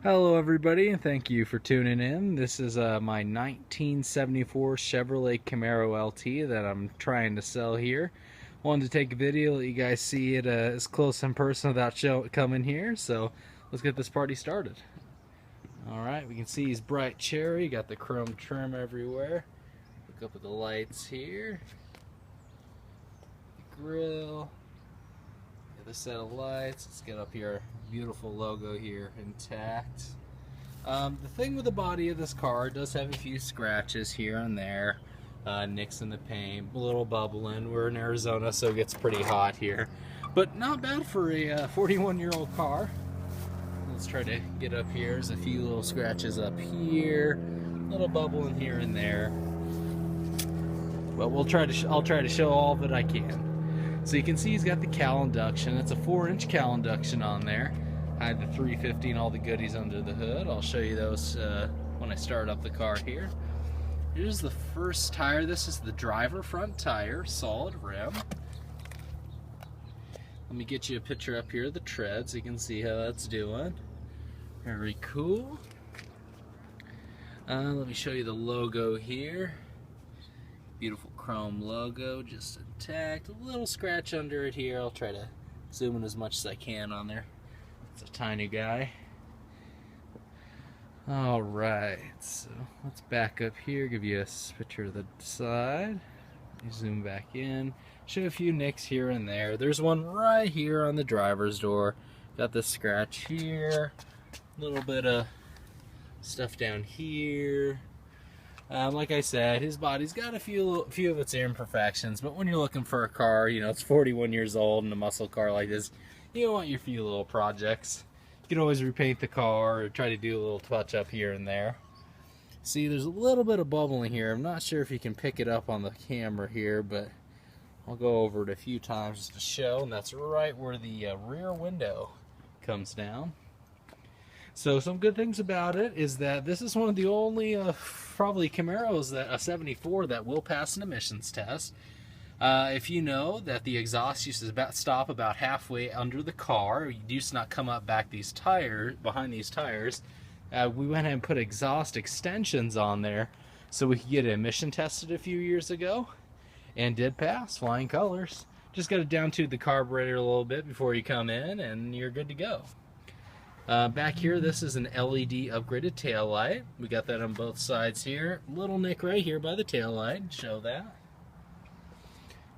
Hello everybody, and thank you for tuning in. This is my 1974 Chevrolet Camaro LT that I'm trying to sell here. Wanted to take a video, let you guys see it as close in person without coming here, so let's get this party started. Alright, we can see he's bright cherry, got the chrome trim everywhere. Look up at the lights here. The grill. The set of lights. Let's get up here. Beautiful logo here intact. The thing with the body of this car, it does have a few scratches here and there, nicks in the paint, a little bubbling. We're in Arizona, so it gets pretty hot here, but not bad for a 41-year-old car. Let's try to get up here. There's a few little scratches up here, a little bubbling here and there, but I'll try to show all that I can. So you can see he's got the cowl induction. It's a 4-inch cowl induction on there. I had the 350 and all the goodies under the hood. I'll show you those when I start up the car here. Here's the first tire. This is the driver front tire, solid rim. Let me get you a picture up here of the tread so you can see how that's doing. Very cool. Let me show you the logo here. Beautiful chrome logo, just intact. A little scratch under it here. I'll try to zoom in as much as I can on there. It's a tiny guy. Alright, so let's back up here, give you a picture of the side. Zoom back in. Show a few nicks here and there. There's one right here on the driver's door. Got this scratch here. A little bit of stuff down here. Like I said, his body's got a few of its imperfections, but when you're looking for a car, you know, it's 41 years old and a muscle car like this, you want your few little projects. You can always repaint the car or try to do a little touch up here and there. See, there's a little bit of bubbling here. I'm not sure if you can pick it up on the camera here, but I'll go over it a few times just to show, and that's right where the rear window comes down. So some good things about it is that this is one of the only probably Camaros, that a 74, that will pass an emissions test. If you know that the exhaust used to stop about halfway under the car, it used to not come up back these tires, behind these tires, we went ahead and put exhaust extensions on there so we could get it emission tested a few years ago, and did pass, flying colors. Just got to down tune the carburetor a little bit before you come in and you're good to go. Back here, this is an LED upgraded taillight. We got that on both sides here. Little nick right here by the taillight, show that.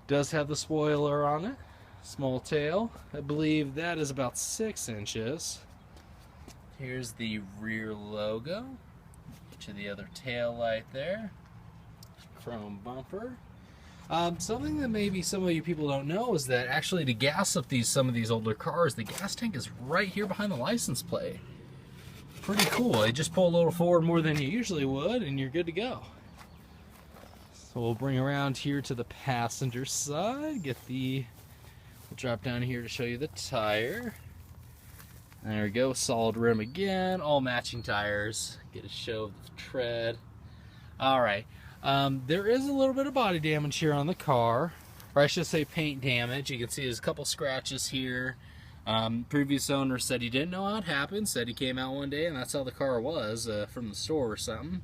Does have the spoiler on it. Small tail. I believe that is about 6 inches. Here's the rear logo. Get you the other taillight there. Chrome bumper. Something that maybe some of you people don't know is that actually to gas up some of these older cars, the gas tank is right here behind the license plate. Pretty cool. You just pull a little forward more than you usually would and you're good to go. So we'll bring around here to the passenger side. We'll drop down here to show you the tire. There we go, solid rim again, all matching tires. Get a show of the tread. Alright. There is a little bit of body damage here on the car, or I should say paint damage. You can see there's a couple scratches here. Previous owner said he didn't know how it happened, said he came out one day and that's how the car was from the store or something.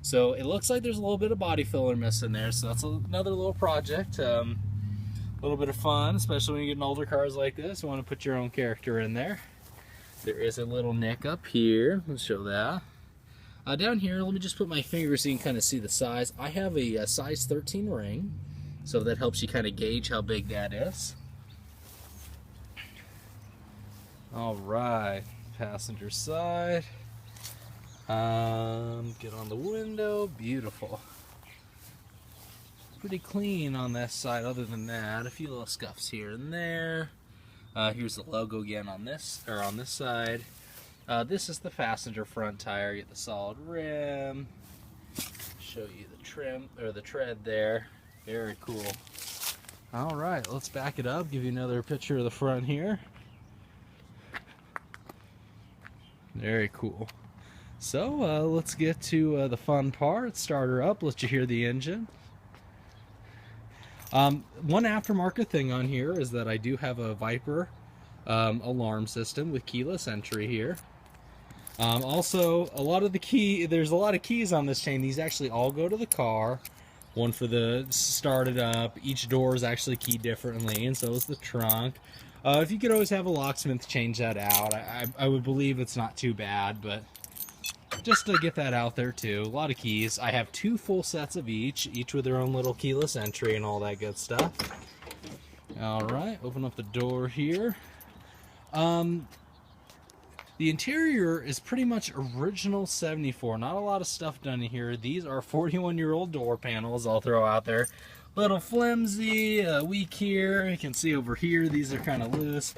So it looks like there's a little bit of body filler missing there, so that's another little project. A little bit of fun, especially when you get in older cars like this. You want to put your own character in there. There is a little nick up here. Let's show that. Down here, let me just put my finger so you can kind of see the size. I have a size 13 ring, so that helps you kind of gauge how big that is. Alright, passenger side. Get on the window, beautiful. Pretty clean on this side other than that. A few little scuffs here and there. Here's the logo again on this side. This is the passenger front tire. Get the solid rim. Show you the trim or the tread there. Very cool. All right, let's back it up. Give you another picture of the front here. Very cool. So let's get to the fun part. Start her up. Let you hear the engine. One aftermarket thing on here is that I do have a Viper alarm system with keyless entry here. Also, there's a lot of keys on this chain. These actually all go to the car. One for the start it up. Each door is actually keyed differently, and so is the trunk. If you could always have a locksmith change that out, I would believe it's not too bad, but just to get that out there too. A lot of keys. I have 2 full sets of each with their own little keyless entry and all that good stuff. All right, open up the door here. The interior is pretty much original 74. Not a lot of stuff done in here. These are 41-year-old door panels I'll throw out there. Little flimsy, weak here. You can see over here, these are kind of loose.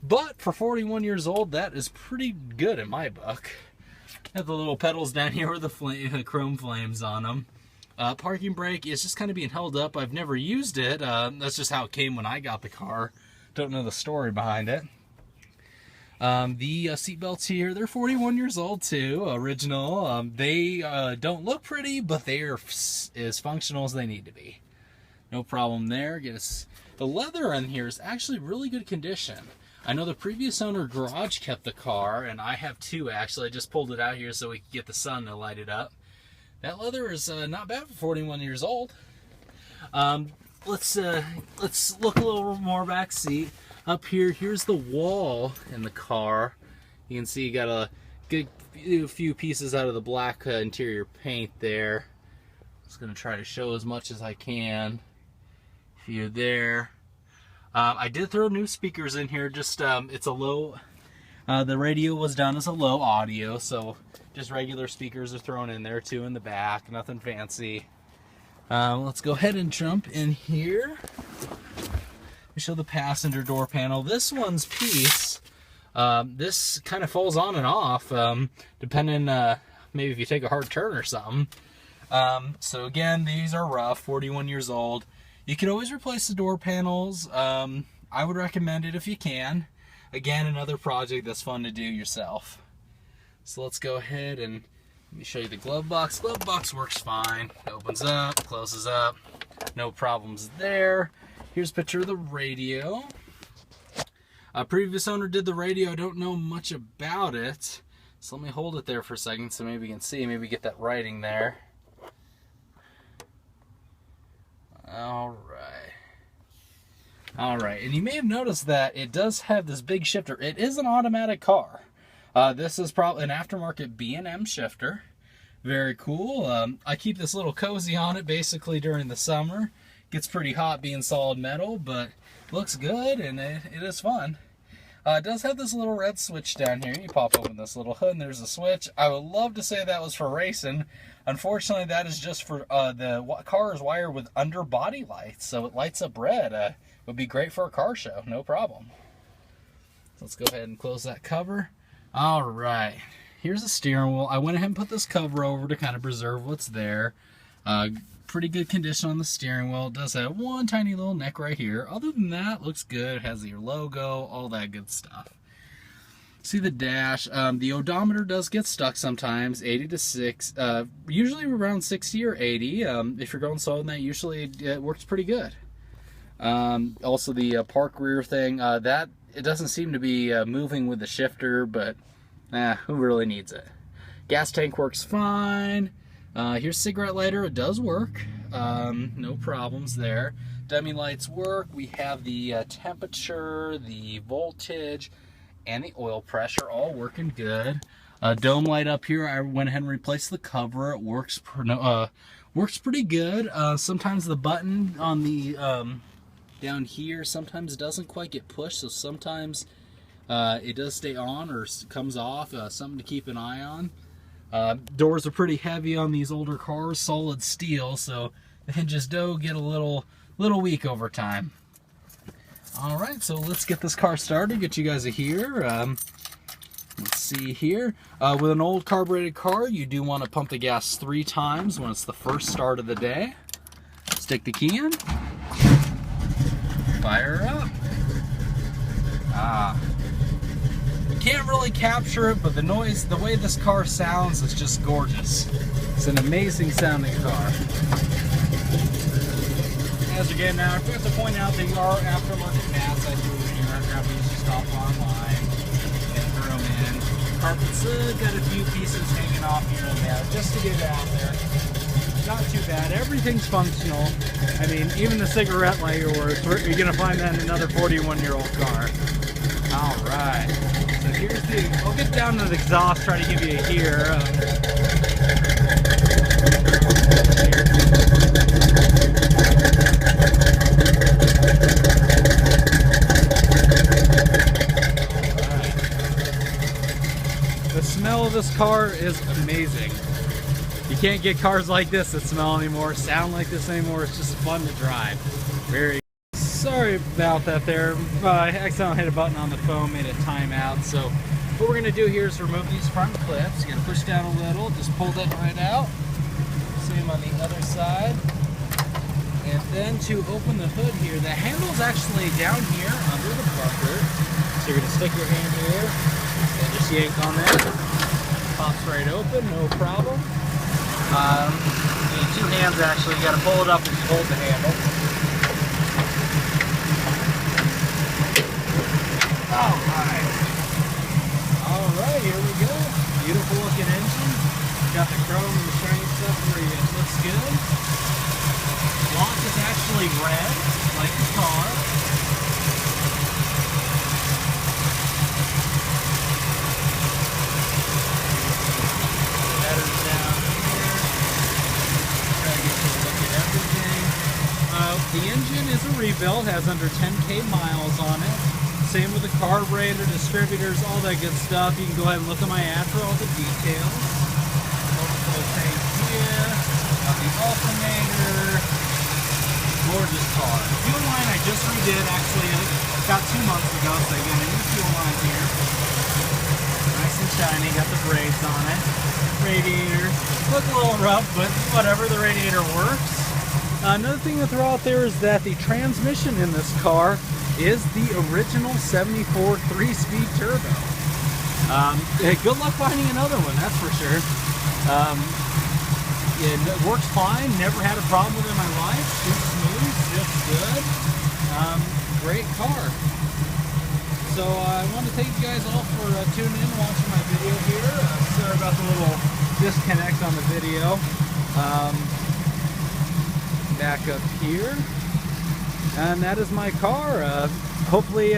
But for 41 years old, that is pretty good in my book. Have the little pedals down here with the chrome flames on them. Parking brake is just kind of being held up. I've never used it. That's just how it came when I got the car. Don't know the story behind it. The seat belts here, they're 41 years old too, original. They don't look pretty, but they are as functional as they need to be. No problem there. The leather in here is actually really good condition. I know the previous owner garage kept the car, and I have 2 actually. I just pulled it out here so we could get the sun to light it up. That leather is not bad for 41 years old. Let's look a little more back seat. Up here, here's the wall in the car. You can see you got a good few pieces out of the black interior paint there. Just gonna try to show as much as I can. A few there. I did throw new speakers in here. Just it's a low. The radio was done as a low audio, so just regular speakers are thrown in there too in the back. Nothing fancy. Let's go ahead and jump in here. Show the passenger door panel. This one's piece, this kind of falls on and off, depending, maybe if you take a hard turn or something. So again, these are rough, 41 years old. You can always replace the door panels. I would recommend it if you can. Again, another project that's fun to do yourself. So let's go ahead and let me show you the glove box. Glove box works fine. It opens up, closes up, no problems there. Here's a picture of the radio. A previous owner did the radio. I don't know much about it. So let me hold it there for a second so maybe you can see, maybe get that writing there. All right, and you may have noticed that it does have this big shifter. It is an automatic car. This is probably an aftermarket B&M shifter. Very cool. I keep this little cozy on it basically during the summer. Gets pretty hot being solid metal, but looks good and it is fun. It does have this little red switch down here. You pop open this little hood and there's a switch. I would love to say that was for racing. Unfortunately, that is just for the car is wired with underbody lights, so it lights up red. It would be great for a car show, no problem. So let's go ahead and close that cover. All right, here's the steering wheel. I went ahead and put this cover over to kind of preserve what's there. Pretty good condition on the steering wheel. It does have one tiny little neck right here. Other than that, looks good. It has your logo, all that good stuff. See the dash. The odometer does get stuck sometimes, 80 to 6. Usually around 60 or 80. If you're going slow, that usually it works pretty good. Also the park rear thing, that it doesn't seem to be moving with the shifter, but who really needs it? Gas tank works fine. Here's cigarette lighter. It does work. No problems there. Dummy lights work. We have the temperature, the voltage, and the oil pressure all working good. Dome light up here. I went ahead and replaced the cover. It works pretty good. Sometimes the button on the down here sometimes doesn't quite get pushed, so sometimes it does stay on or comes off. Something to keep an eye on. Doors are pretty heavy on these older cars, solid steel, so the hinges do get a little weak over time. Alright, so let's get this car started, get you guys here. Let's see here. With an old carbureted car, you do want to pump the gas 3 times when it's the first start of the day. Stick the key in. Fire up. Can't really capture it, but the noise, the way this car sounds is just gorgeous. It's an amazing sounding car. As again, now I forgot to point out they are aftermarket mats I threw in here. I grabbed these just off online and threw them in. Carpet's got a few pieces hanging off here and there just to get it out there. Not too bad. Everything's functional. I mean, even the cigarette lighter works. You're going to find that in another 41-year-old car. Alright. So here's the... I'll get down to the exhaust, try to give you a hear. The smell of this car is amazing. You can't get cars like this that smell anymore, sound like this anymore. It's just fun to drive. Very sorry about that there. I accidentally hit a button on the phone, made a timeout. So what we're gonna do here is remove these front clips. You're gonna push down a little, just pull that right out. Same on the other side. And then to open the hood here, the handle's actually down here under the bumper. So you're gonna stick your hand here and just yank on that. Pops right open, no problem. You need two hands actually. You gotta pull it up as you hold the handle. Alright, here we go. Beautiful looking engine. Got the chrome and the shiny stuff where it looks good. Lock is actually red, like the car. Headers down here. Try to get you a look at everything. The engine is a rebuild, has under 10K miles on it. Same with the carburetor, distributors, all that good stuff. You can go ahead and look at my ad for all the details. Overflow tank here, the alternator. Gorgeous car. Fuel line I just redid actually about 2 months ago, so I got a new fuel line here. Nice and shiny, got the braids on it. Radiator, look a little rough, but whatever, the radiator works. Another thing to throw out there is that the transmission in this car is the original 74 3-speed turbo. Good luck finding another one, that's for sure. It works fine, never had a problem with it in my life. Shoots smooth, shifts good. Great car. So I want to thank you guys all for tuning in and watching my video here. Sorry about the little disconnect on the video. Back up here. And that is my car. Hopefully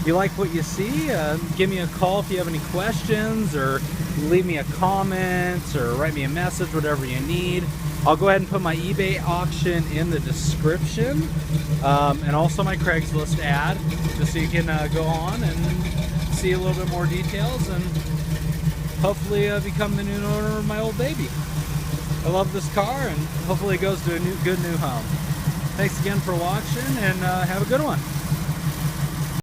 you like what you see. Give me a call if you have any questions, or leave me a comment, or write me a message, whatever you need. I'll go ahead and put my eBay auction in the description, and also my Craigslist ad, just so you can go on and see a little bit more details and hopefully become the new owner of my old baby. I love this car, and hopefully it goes to a good new home. Thanks again for watching, and have a good one.